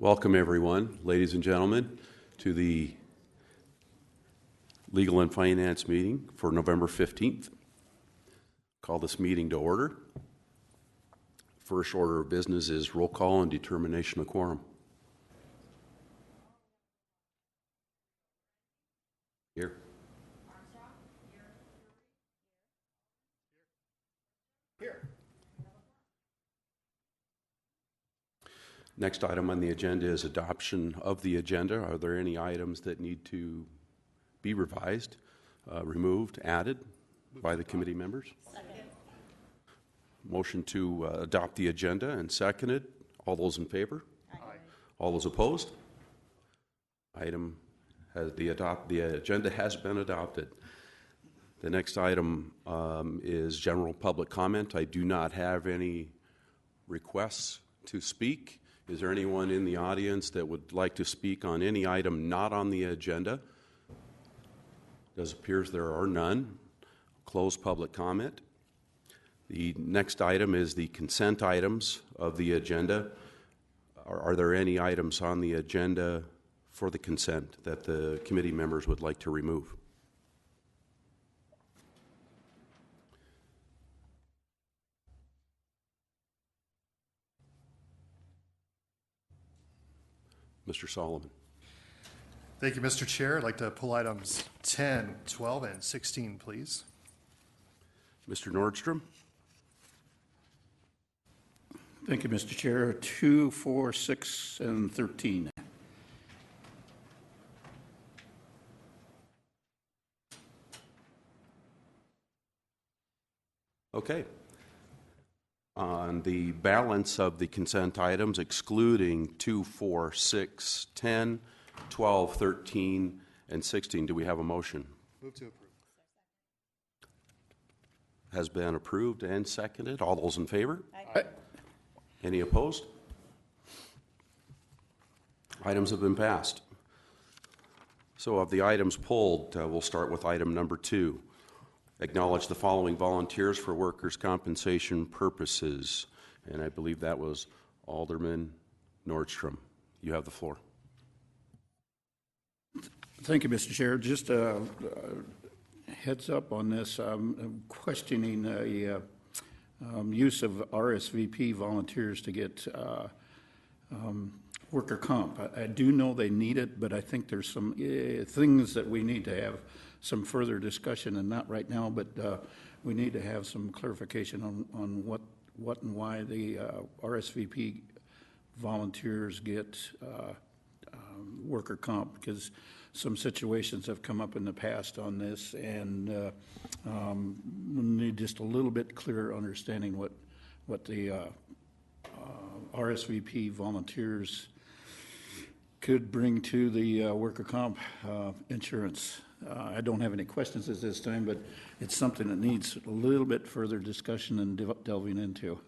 Welcome, everyone, ladies and gentlemen, to the Legal and Finance meeting for November 15th. Call this meeting to order. First order of business is roll call and determination of quorum. Here. Here. Next item on the agenda is adoption of the agenda. Are there any items that need to be revised, removed, added by the committee members? Second. Motion to adopt the agenda and seconded. All those in favor? Aye. All those opposed? The agenda has been adopted. The next item is general public comment. I do not have any requests to speak. Is there anyone in the audience that would like to speak on any item not on the agenda? It appears there are none. Close public comment. The next item is the consent items of the agenda. Are there any items on the agenda for the consent that the committee members would like to remove? Mr. Solomon. Thank you, Mr. Chair. I'd like to pull items 10, 12, and 16, please. Mr. Nordstrom. Thank you, Mr. Chair. 2, 4, 6, and 13. Okay. On the balance of the consent items, excluding 2, 4, 6, 10, 12, 13, and 16, do we have a motion? Move to approve. Has been approved and seconded. All those in favor? Aye. Any opposed? Items have been passed. So of the items pulled, we'll start with item number 2. Acknowledge the following volunteers for workers' compensation purposes. And I believe that was Alderman Nordstrom. You have the floor. Thank you, Mr. Chair. Just a heads up on this. I'm questioning the use of RSVP volunteers to get worker comp. I do know they need it, but I think there's some things that we need to have some further discussion, and not right now, but we need to have some clarification on what and why the RSVP volunteers get worker comp, because some situations have come up in the past on this, and we need just a little bit clearer understanding what the RSVP volunteers could bring to the worker comp insurance. I don't have any questions at this time, but it's something that needs a little bit further discussion and delving into.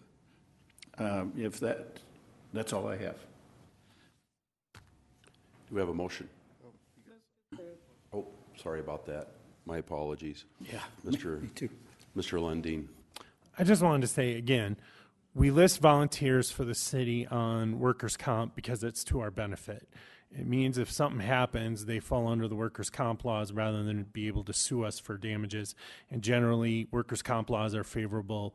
If that's all I have. Do we have a motion? Oh, sorry about that. My apologies. Yeah, me too. Mr. Lundeen. I just wanted to say again, we list volunteers for the city on workers' comp because it's to our benefit. It means if something happens, they fall under the workers' comp laws rather than be able to sue us for damages. And generally, workers' comp laws are favorable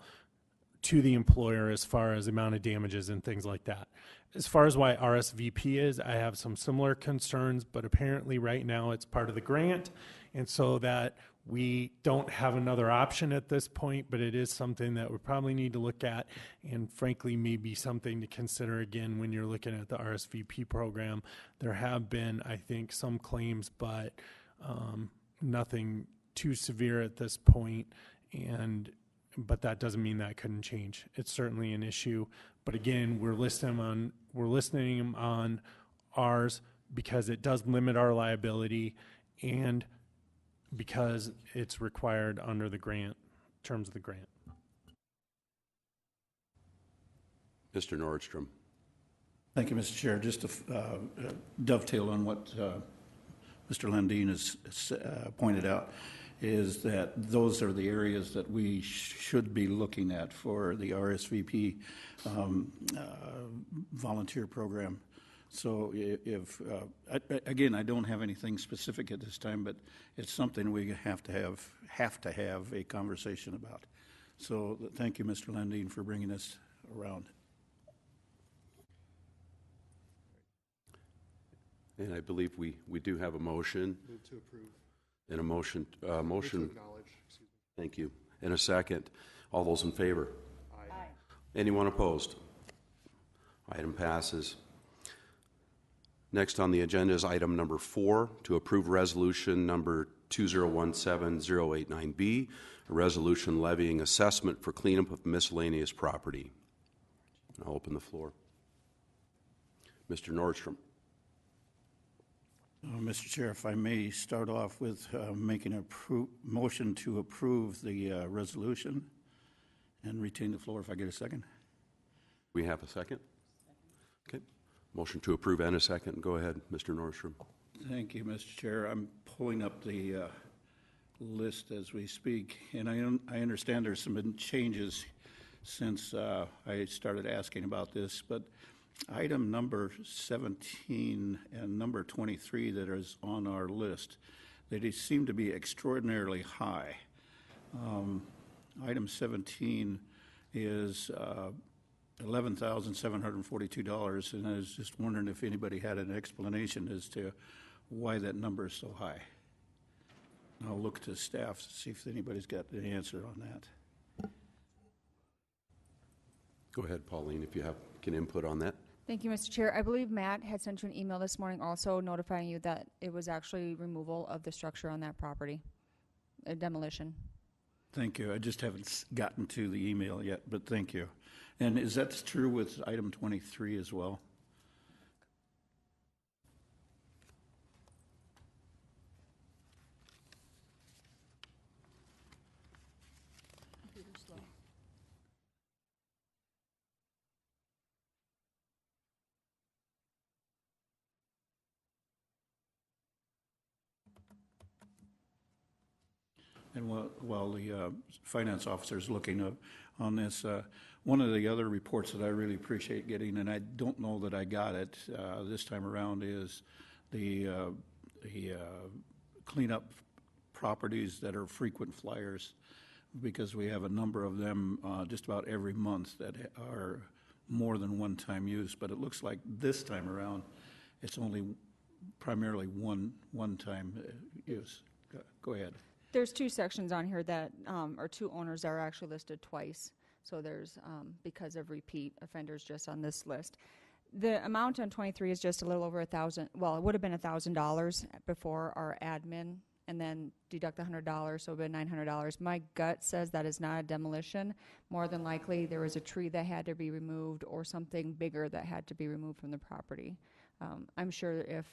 to the employer as far as the amount of damages and things like that. As far as why RSVP is, I have some similar concerns, but apparently right now it's part of the grant, and so that we don't have another option at this point, but it is something that we probably need to look at, and frankly maybe something to consider again when you're looking at the RSVP program. There have been, I think, some claims, but nothing too severe at this point, but that doesn't mean that couldn't change. It's certainly an issue, but again, we're listing them on ours because it does limit our liability, and because it's required under the grant, terms of the grant. Mr. Nordstrom. Thank you, Mr. Chair. Just to dovetail on what Mr. Lundeen has pointed out, is that those are the areas that we should be looking at for the RSVP volunteer program. So if, again, I don't have anything specific at this time, but it's something we have to have a conversation about. So thank you, Mr. Lundin, for bringing this around. And I believe we do have a motion Move to approve. and a motion, Move to motion, acknowledge. Excuse me. thank you, and a second. All those in favor? Aye. Anyone opposed? Item passes. Next on the agenda is item number 4, to approve resolution number 2017089B, a resolution levying assessment for cleanup of miscellaneous property. I'll open the floor. Mr. Nordstrom. Mr. Chair, if I may start off with making a motion to approve the resolution and retain the floor if I get a second. We have a second? Okay. Motion to approve and a second. Go ahead, Mr. Nordstrom. Thank you, Mr. Chair. I'm pulling up the list as we speak, and I understand there's some changes since I started asking about this, but item number 17 and number 23 that is on our list, they seem to be extraordinarily high. Item 17 is $11,742, and I was just wondering if anybody had an explanation as to why that number is so high. I'll look to staff to see if anybody's got the answer on that. Go ahead, Pauline, if you can input on that. Thank you, Mr. Chair. I believe Matt had sent you an email this morning also notifying you that it was actually removal of the structure on that property, a demolition. Thank you. I just haven't gotten to the email yet, but thank you. And is that true with item 23 as well? And while the finance officer is looking up on this, one of the other reports that I really appreciate getting, and I don't know that I got it this time around, is the cleanup properties that are frequent flyers, because we have a number of them just about every month that are more than one-time use. But it looks like this time around, it's only primarily one-time use. Go ahead. There's 2 sections on here that, or 2 owners are actually listed twice. So there's, because of repeat offenders just on this list. The amount on 23 is just a little over $1,000. Well, it would have been $1,000 before our admin, and then deduct the $100, so it would have been $900. My gut says that is not a demolition. More than likely, there was a tree that had to be removed or something bigger that had to be removed from the property. I'm sure if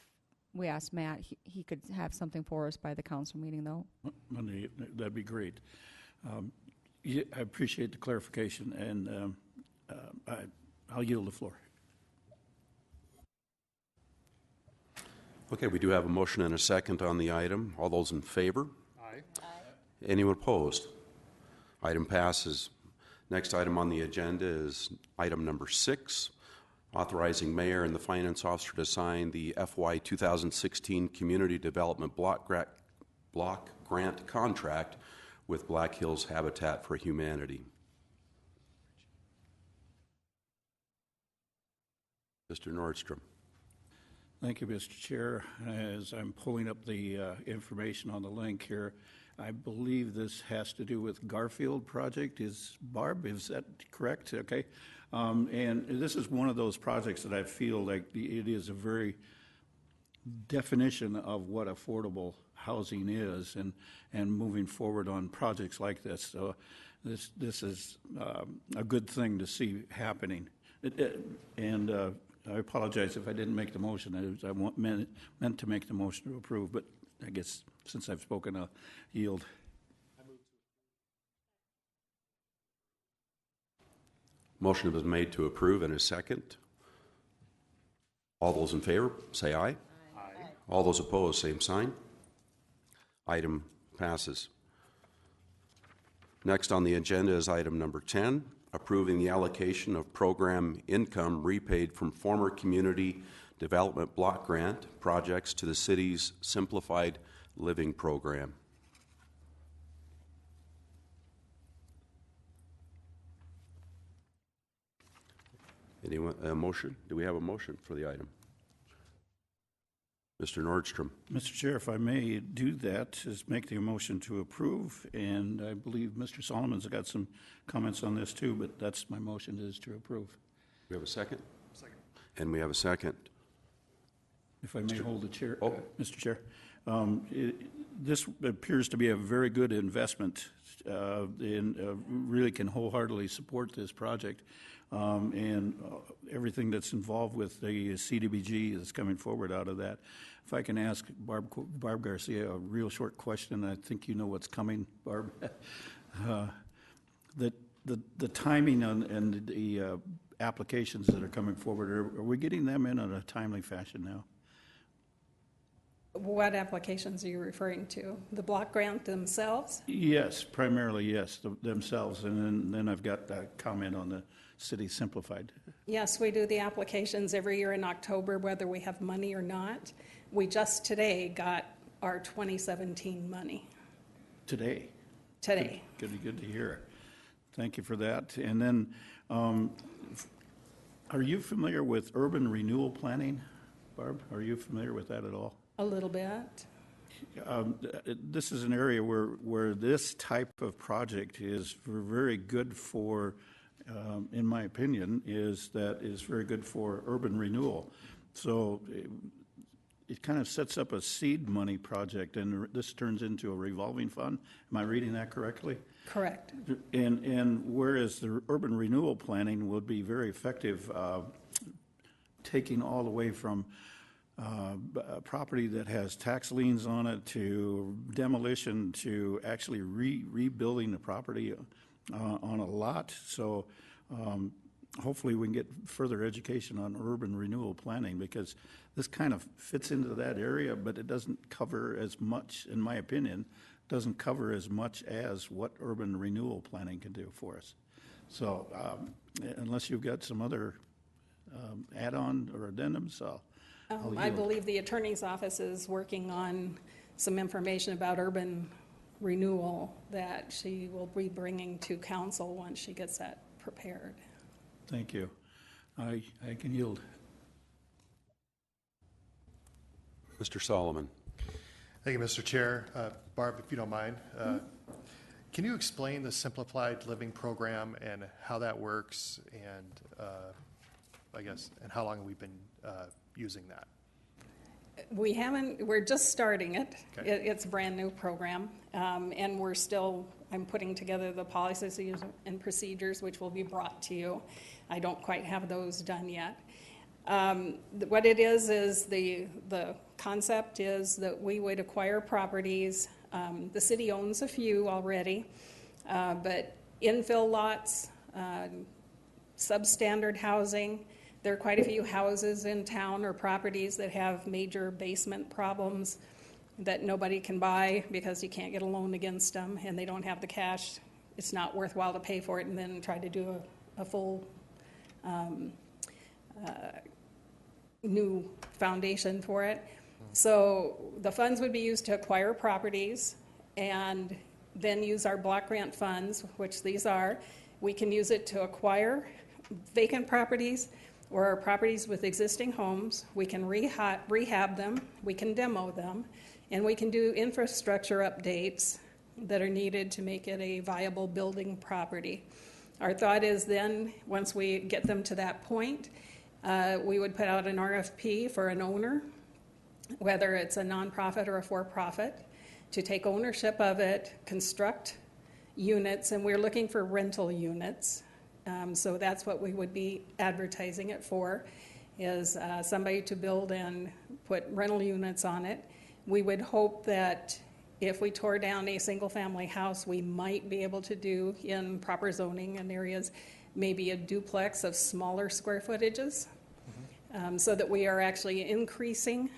we asked Matt, he could have something for us by the council meeting, though. Monday, that'd be great. I appreciate the clarification, and I'll yield the floor. Okay, we do have a motion and a second on the item. All those in favor? Aye. Anyone opposed? Item passes. Next item on the agenda is item number 6, authorizing mayor and the finance officer to sign the FY 2016 Community Development Block Grant Contract with Black Hills Habitat for Humanity. Mr. Nordstrom. Thank you, Mr. Chair. As I'm pulling up the information on the link here, I believe this has to do with Garfield project. Barb, is that correct? Okay. And this is one of those projects that I feel like it is a very definition of what affordable housing is, and moving forward on projects like this. So this is a good thing to see happening. I apologize if I didn't make the motion. I meant to make the motion to approve, but I guess since I've spoken, I'll yield. Motion has been made to approve and a second. All those in favor, say aye. Aye. All those opposed, same sign. Item passes. Next on the agenda is item number 10, approving the allocation of program income repaid from former community Development Block Grant projects to the city's Simplified Living Program. Anyone, a motion? Do we have a motion for the item? Mr. Nordstrom. Mr. Chair, if I may do that, is make the motion to approve, and I believe Mr. Solomon's got some comments on this too, but that's my motion, is to approve. We have a second? Second. And we have a second. If I may hold the chair, Oh. Mr. Chair. This appears to be a very good investment, and really can wholeheartedly support this project. And everything that's involved with the CDBG that's coming forward out of that. If I can ask Barb Garcia a real short question, I think you know what's coming, Barb. The timing and the applications that are coming forward, are we getting them in a timely fashion now? What applications are you referring to? The block grant themselves? Yes, primarily, yes, themselves. And then I've got a comment on the City Simplified. Yes, we do the applications every year in October, whether we have money or not. We just today got our 2017 money. Today. Today. Good to hear. Thank you for that. And then, are you familiar with urban renewal planning, Barb? Are you familiar with that at all? A little bit. This is an area where this type of project is very good for, in my opinion, is very good for urban renewal. So it kind of sets up a seed money project, and this turns into a revolving fund. Am I reading that correctly? Correct. And whereas the urban renewal planning would be very effective, taking all the way from property that has tax liens on it to demolition to actually rebuilding the property on a lot. So hopefully we can get further education on urban renewal planning, because this kind of fits into that area, but it doesn't cover as much, in my opinion, doesn't cover as much as what urban renewal planning can do for us. So unless you've got some other add-on or addendums, I believe the attorney's office is working on some information about urban renewal that she will be bringing to council once she gets that prepared. Thank you. I can yield. Mr. Solomon. Thank you, Mr. Chair. Barb, if you don't mind, can you explain the Simplified Living Program and how that works, and I guess, and how long have we been using that? We haven't, we're just starting it. Okay. It's a brand new program, and I'm putting together the policies and procedures which will be brought to you. I don't quite have those done yet. What it is the concept is that we would acquire properties. The city owns a few already, but infill lots, substandard housing. There are quite a few houses in town or properties that have major basement problems that nobody can buy because you can't get a loan against them and they don't have the cash. It's not worthwhile to pay for it and then try to do a full new foundation for it. So the funds would be used to acquire properties and then use our block grant funds, which these are. We can use it to acquire vacant properties or properties with existing homes. We can rehab them, we can demo them, and we can do infrastructure updates that are needed to make it a viable building property. Our thought is then, once we get them to that point, we would put out an RFP for an owner, whether it's a nonprofit or a for-profit, to take ownership of it, construct units, and we're looking for rental units. So that's what we would be advertising it for, is somebody to build and put rental units on it. We would hope that if we tore down a single-family house, we might be able to do in proper zoning and areas, maybe a duplex of smaller square footages, so that we are actually increasing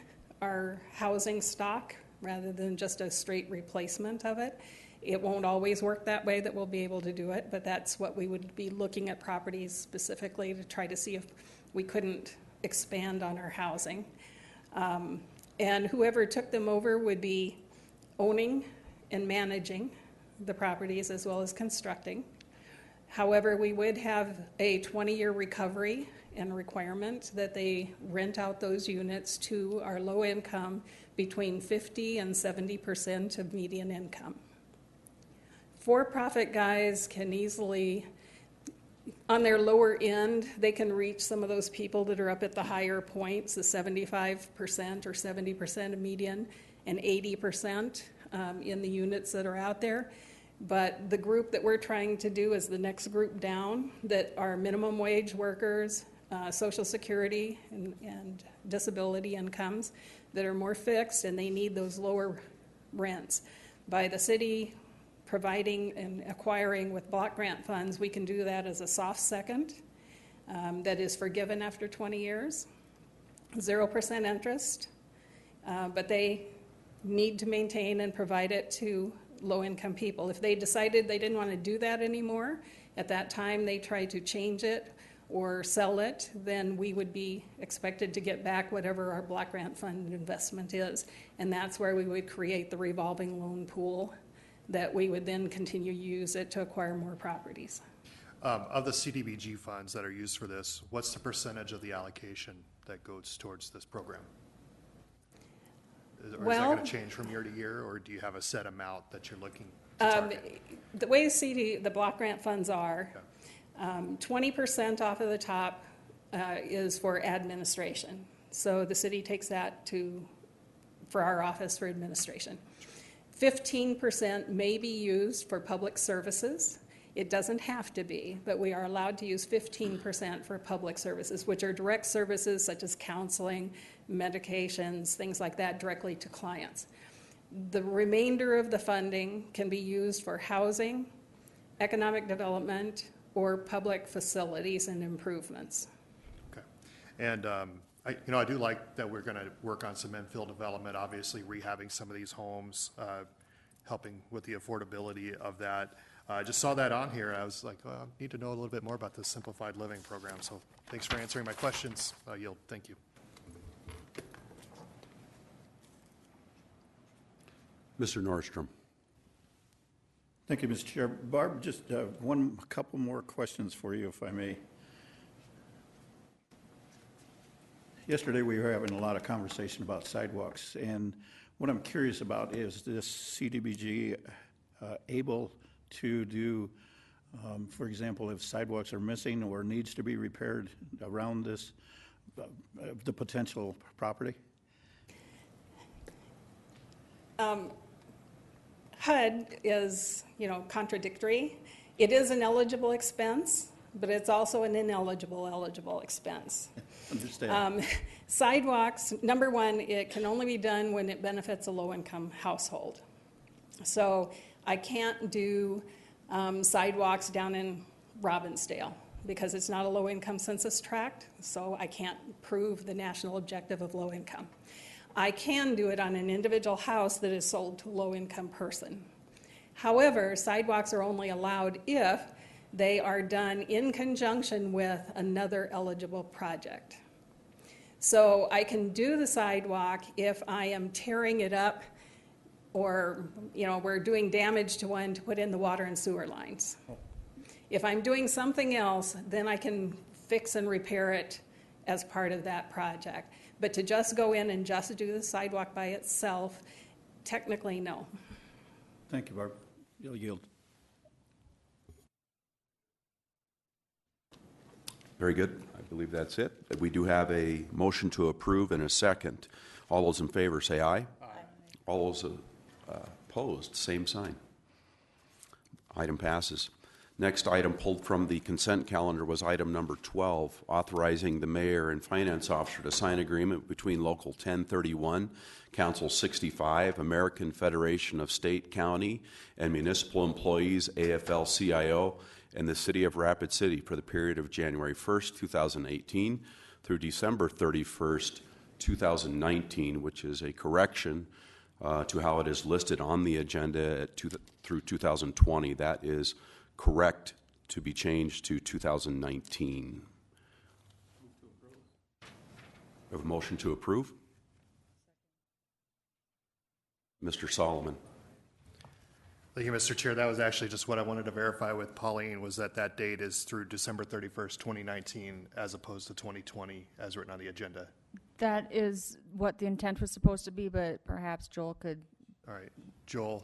our housing stock rather than just a straight replacement of it. It won't always work that way that we'll be able to do it, but that's what we would be looking at properties specifically to try to see if we couldn't expand on our housing. And whoever took them over would be owning and managing the properties as well as constructing. However, we would have a 20-year recovery and requirement that they rent out those units to our low income between 50 and 70% of median income. For-profit guys can easily, on their lower end, they can reach some of those people that are up at the higher points, the 75% or 70% of median and 80% in the units that are out there. But the group that we're trying to do is the next group down, that are minimum wage workers, Social Security and disability incomes that are more fixed, and they need those lower rents. By the city providing and acquiring with block grant funds, we can do that as a soft second that is forgiven after 20 years, 0% interest, but they need to maintain and provide it to low-income people. If they decided they didn't want to do that anymore, at that time they try to change it or sell it, then we would be expected to get back whatever our block grant fund investment is. And that's where we would create the revolving loan pool that we would then continue to use it to acquire more properties. Of the CDBG funds that are used for this, what's the percentage of the allocation that goes towards this program? Or is that going to change from year to year, or do you have a set amount that you're looking to target? The way the block grant funds are, 20% off of the top is for administration. So the city takes that for our office for administration. 15% may be used for public services. It doesn't have to be, but we are allowed to use 15% for public services, which are direct services such as counseling, medications, things like that, directly to clients. The remainder of the funding can be used for housing, economic development, or public facilities and improvements. Okay. And I do like that we're going to work on some infill development, obviously rehabbing some of these homes, helping with the affordability of that. I just saw that on here, and I was like, well, I need to know a little bit more about this simplified living program. So thanks for answering my questions. I yield. Thank you. Mr. Nordstrom. Thank you, Mr. Chair. Barb, just a couple more questions for you, if I may. Yesterday, we were having a lot of conversation about sidewalks, and what I'm curious about is this CDBG able to do, for example, if sidewalks are missing or needs to be repaired around this, the potential property? HUD is, contradictory. It is an eligible expense, but it's also an eligible expense. Understand. Sidewalks, number one, it can only be done when it benefits a low-income household. So I can't do sidewalks down in Robbinsdale because it's not a low-income census tract, so I can't prove the national objective of low income. I can do it on an individual house that is sold to a low-income person. However, sidewalks are only allowed if they are done in conjunction with another eligible project. So I can do the sidewalk if I am tearing it up or, we're doing damage to one to put in the water and sewer lines. If I'm doing something else, then I can fix and repair it as part of that project. But to just go in and just do the sidewalk by itself, technically, no. Thank you, Barb. You'll yield. Very good. I believe that's it. We do have a motion to approve and a second. All those in favor say aye. Aye. All those opposed, same sign. Item passes. Next item pulled from the consent calendar was item number 12, authorizing the mayor and finance officer to sign agreement between Local 1031, Council 65, American Federation of State, County, and Municipal Employees, AFL-CIO, and the City of Rapid City for the period of January 1st, 2018 through December 31st, 2019, which is a correction to how it is listed on the agenda through 2020. That is correct to be changed to 2019. We have a motion to approve. Mr. Solomon. Thank you, Mr. Chair. That was actually just what I wanted to verify with Pauline, was that that date is through December 31st, 2019, as opposed to 2020, as written on the agenda. That is what the intent was supposed to be, but perhaps Joel could. All right. Joel,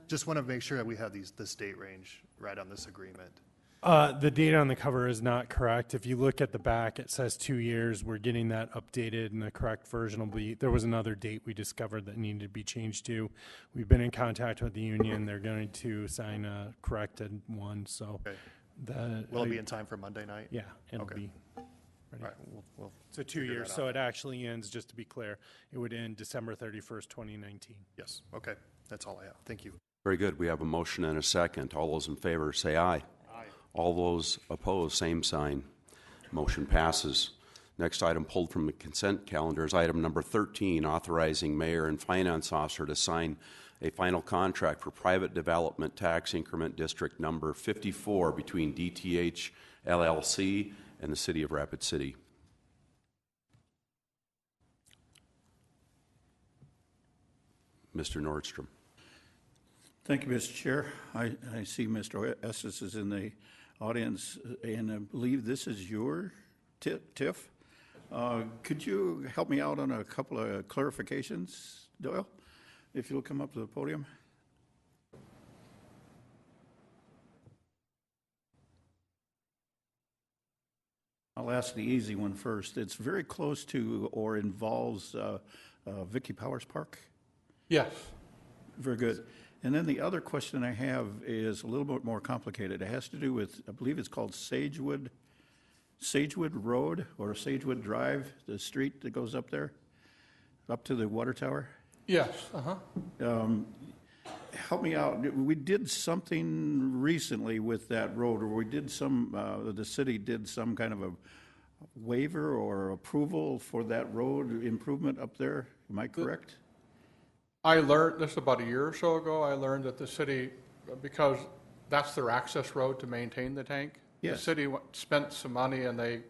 just want to make sure that we have this date range right on this agreement. The date on the cover is not correct. If you look at the back, it says 2 years. We're getting that updated, and the correct version will be, there was another date we discovered that needed to be changed to. We've been in contact with the union. They're going to sign a corrected one, so. Okay. Will it be in time for Monday night? Yeah, it'll Okay. be All ready. right. We'll So 2 figure years, that so out. it actually ends, just to be clear, it would end December 31st, 2019. Yes. Okay. That's all I have. Thank you. Very good. We have a motion and a second. All those in favor say aye. Aye. All those opposed, same sign. Motion passes. Next item pulled from the consent calendar is item number 13, authorizing mayor and finance officer to sign a final contract for private development tax increment district number 54 between DTH LLC and the City of Rapid City. Mr. Nordstrom. Thank you, Mr. Chair. I see Mr. Estes is in the audience, and I believe this is your TIF. Could you help me out on a couple of clarifications, Doyle, if you'll come up to the podium? I'll ask the easy one first. It's very close to or involves Vicky Powers Park. Yes. Very good. And then the other question I have is a little bit more complicated. It has to do with, I believe it's called Sagewood Road or Sagewood Drive, the street that goes up there, up to the water tower. Yes. Help me out. We did something recently with that road, or we did the city did some kind of a waiver or approval for that road improvement up there. Am I correct? I learned, this about a year or so ago, I learned that the city, because that's their access road to maintain the tank. Yes. The city spent some money and they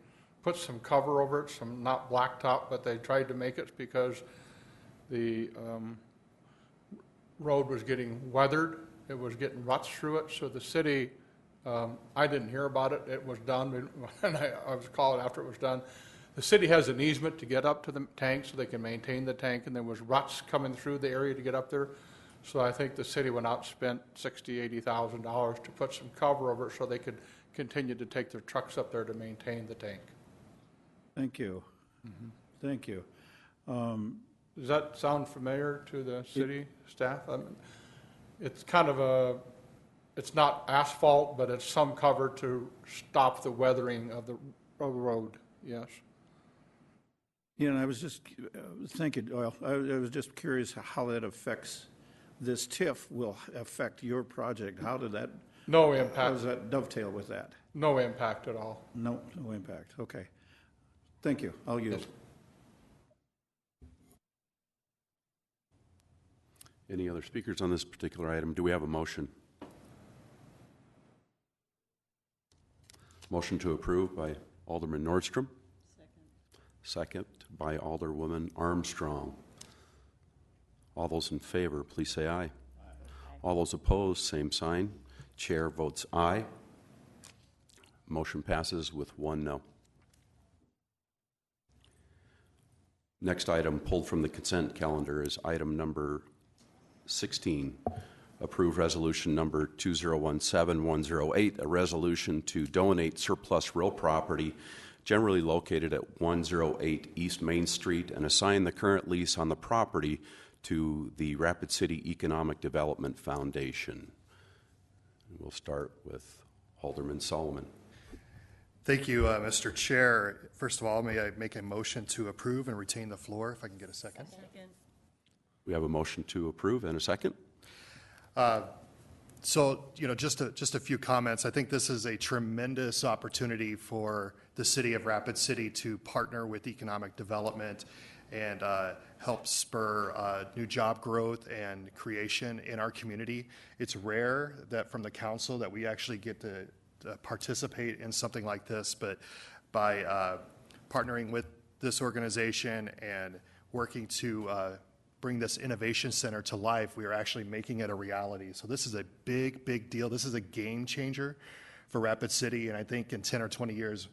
put some cover over it, some not blacktop, but they tried to make it because the road was getting weathered. It was getting ruts through it. So the city, I didn't hear about it. It was done, and I was called after it was done. The city has an easement to get up to the tank so they can maintain the tank, and there was ruts coming through the area to get up there. So I think the city went out and spent $60,000, $80,000 to put some cover over it so they could continue to take their trucks up there to maintain the tank. Thank you. Thank you. Does that sound familiar to the city staff? I mean, it's kind of it's not asphalt, but it's some cover to stop the weathering of the road, yes. Yeah, and I was just thinking, well, I was just curious how that affects, this TIF will affect your project. How does that dovetail with that? No impact at all. No impact. Okay. Thank you. I'll yield. Yes. Any other speakers on this particular item? Do we have a motion? Motion to approve by Alderman Nordstrom. Second by Alderwoman Armstrong. All those in favor, please say aye. All those opposed, same sign. Chair votes aye. Motion passes with 1 no. Next item pulled from the consent calendar is item number 16. Approve resolution number 2017108, a resolution to donate surplus real property generally located at 108 East Main Street and assign the current lease on the property to the Rapid City Economic Development Foundation. We'll start with Alderman Solomon. Thank you, Mr. Chair. First of all, may I make a motion to approve and retain the floor, if I can get a second? We have a motion to approve and a second. So, just a few comments. I think this is a tremendous opportunity for the city of Rapid City to partner with economic development and help spur new job growth and creation in our community. It's rare that from the council that we actually get to participate in something like this, but by partnering with this organization and working to bring this innovation center to life, we are actually making it a reality. So this is a big, big deal. This is a game changer for Rapid City, and I think in 10 or 20 years,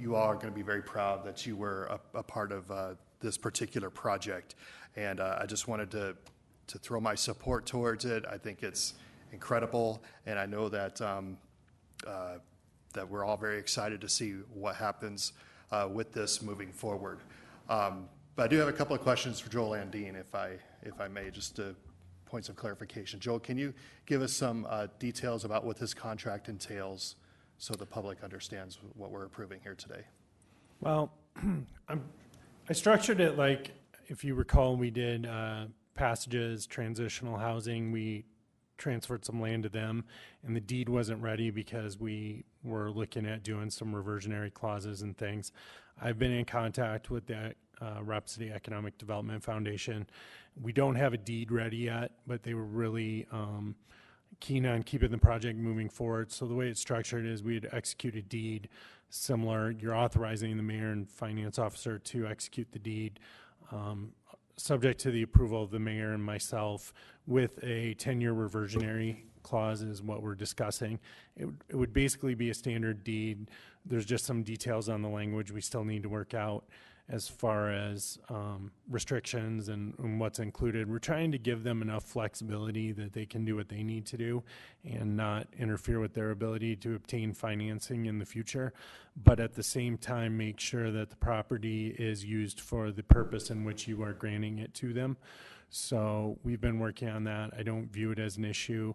you all are going to be very proud that you were a part of this particular project. And I just wanted to throw my support towards it. I think it's incredible, and I know that that we're all very excited to see what happens with this moving forward. But I do have a couple of questions for Joel Andine, if I may, just to points of clarification. Joel, can you give us some details about what this contract entails so the public understands what we're approving here today? Well, I structured it like, if you recall, we did Passages, transitional housing. We transferred some land to them, and the deed wasn't ready because we were looking at doing some reversionary clauses and things. I've been in contact with the Rapid City Economic Development Foundation. We don't have a deed ready yet, but they were really keen on keeping the project moving forward. So the way it's structured is we'd execute a deed similar. You're authorizing the mayor and finance officer to execute the deed, subject to the approval of the mayor and myself, with a 10-year reversionary clause is what we're discussing. It would basically be a standard deed. There's just some details on the language we still need to work out as far as restrictions and what's included. We're trying to give them enough flexibility that they can do what they need to do and not interfere with their ability to obtain financing in the future, but at the same time make sure that the property is used for the purpose in which you are granting it to them. So we've been working on that. I don't view it as an issue,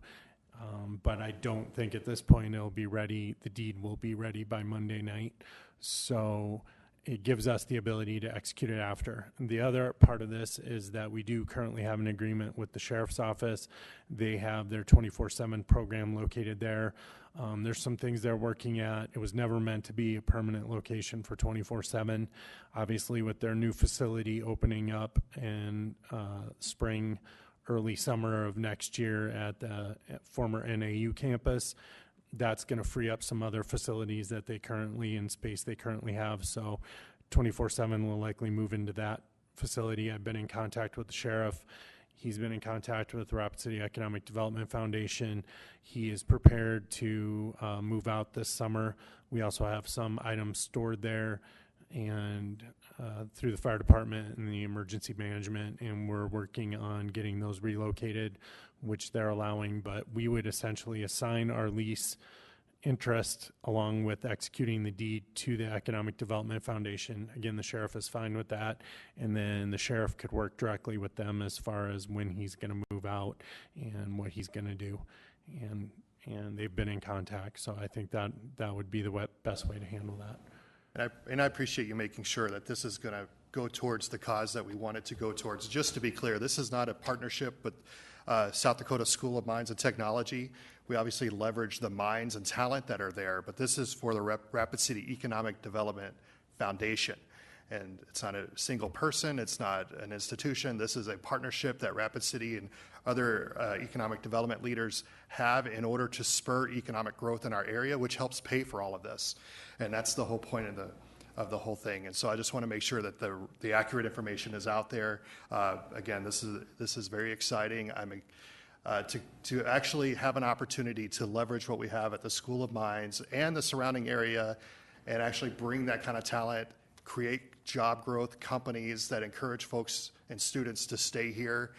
but I don't think at this point it'll be ready. The deed will be ready by Monday night. So it gives us the ability to execute it after. And the other part of this is that we do currently have an agreement with the sheriff's office. They have their 24/7 program located there. There's some things they're working at. It was never meant to be a permanent location for 24/7. Obviously, with their new facility opening up in spring, early summer of next year at the former NAU campus, that's going to free up some other facilities that they currently, in space they currently have. So 24/7 will likely move into that facility. I've been in contact with the sheriff. He's been in contact with the Rapid City Economic Development Foundation. He is prepared to move out this summer. We also have some items stored there and through the fire department and the emergency management, and we're working on getting those relocated, which they're allowing. But we would essentially assign our lease interest along with executing the deed to the Economic Development Foundation. Again, the sheriff is fine with that, and then the sheriff could work directly with them as far as when he's going to move out and what he's going to do, and they've been in contact. So I think that would be the best way to handle that. And I appreciate you making sure that this is going to go towards the cause that we want it to go towards. Just to be clear, this is not a partnership with South Dakota School of Mines and Technology. We obviously leverage the minds and talent that are there, but this is for the Rapid City Economic Development Foundation. And it's not a single person, it's not an institution. This is a partnership that Rapid City and other economic development leaders have in order to spur economic growth in our area, which helps pay for all of this. And that's the whole point of the whole thing. And so I just want to make sure that the accurate information is out there. Again, this is very exciting. To actually have an opportunity to leverage what we have at the School of Mines and the surrounding area and actually bring that kind of talent, create job growth, companies that encourage folks and students to stay here.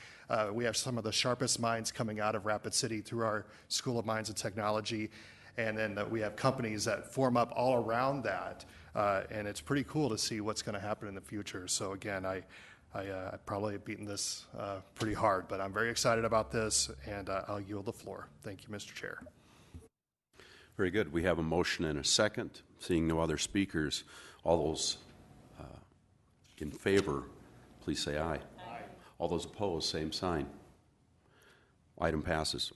We have some of the sharpest minds coming out of Rapid City through our School of Mines and Technology. And then we have companies that form up all around that. And it's pretty cool to see what's going to happen in the future. So again, I probably have beaten this pretty hard, but I'm very excited about this, and I'll yield the floor. Thank you, Mr. Chair. Very good. We have a motion and a second. Seeing no other speakers, all those in favor, please say aye. Aye. All those opposed, same sign. Item passes.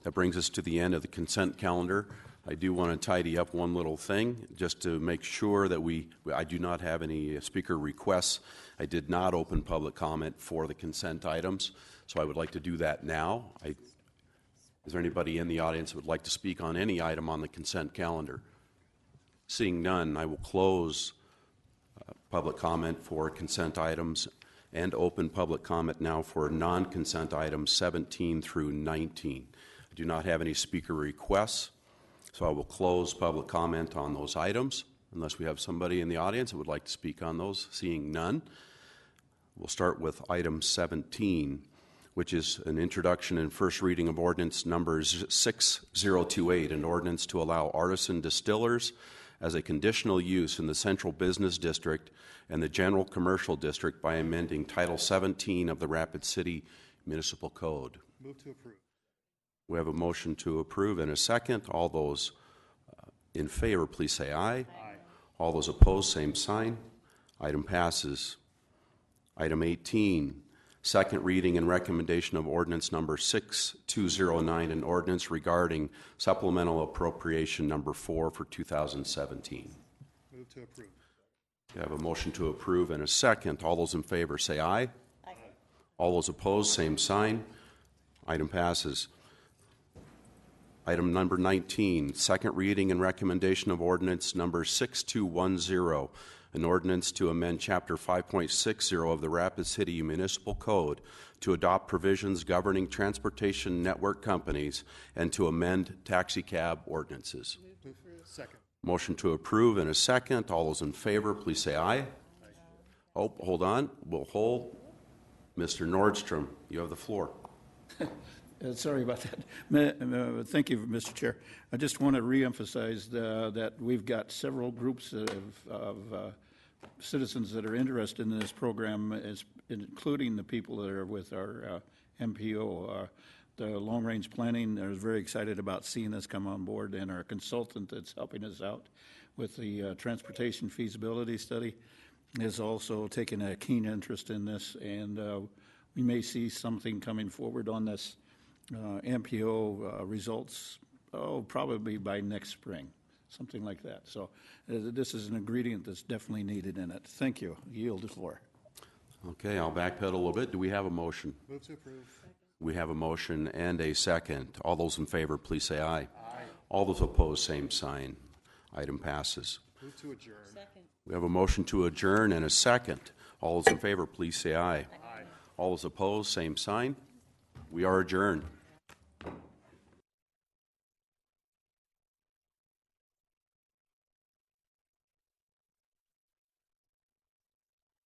That brings us to the end of the consent calendar. I do want to tidy up one little thing just to make sure that I do not have any speaker requests. I did not open public comment for the consent items, so I would like to do that now. Is there anybody in the audience who would like to speak on any item on the consent calendar? Seeing none, I will close public comment for consent items and open public comment now for non-consent items 17 through 19. I do not have any speaker requests, so I will close public comment on those items unless we have somebody in the audience that would like to speak on those. Seeing none, we'll start with item 17, which is an introduction and first reading of ordinance numbers 6028, an ordinance to allow artisan distillers as a conditional use in the Central Business District and the General Commercial District by amending Title 17 of the Rapid City Municipal Code. Move to approve. We have a motion to approve and a second. All those in favor, please say aye. Aye. All those opposed, same sign. Item passes. Item 18, second reading and recommendation of ordinance number 6209, an ordinance regarding supplemental appropriation number 4 for 2017. Move to approve. We have a motion to approve and a second. All those in favor say aye. Aye. All those opposed, same sign. Item passes. Item number 19, second reading and recommendation of ordinance number 6210, an ordinance to amend Chapter 5.60 of the Rapid City Municipal Code to adopt provisions governing transportation network companies and to amend taxi cab ordinances. Second. Motion to approve and a second. All those in favor, please say aye. Aye. Oh, hold on. We'll hold. Mr. Nordstrom, you have the floor. Sorry about that. Thank you, Mr. Chair. I just want to reemphasize that we've got several groups of citizens that are interested in this program, including the people that are with our MPO. The long-range planning is very excited about seeing this come on board, and our consultant that's helping us out with the transportation feasibility study is also taking a keen interest in this, and we may see something coming forward on this MPO results, probably by next spring, something like that. So this is an ingredient that's definitely needed in it. Thank you. Yield the floor. Okay, I'll backpedal a little bit. Do we have a motion? Move to approve. We have a motion and a second. All those in favor, please say aye. Aye. All those opposed, same sign. Item passes. Move to adjourn. Second. We have a motion to adjourn and a second. All those in favor, please say aye. Aye. All those opposed, same sign. We are adjourned.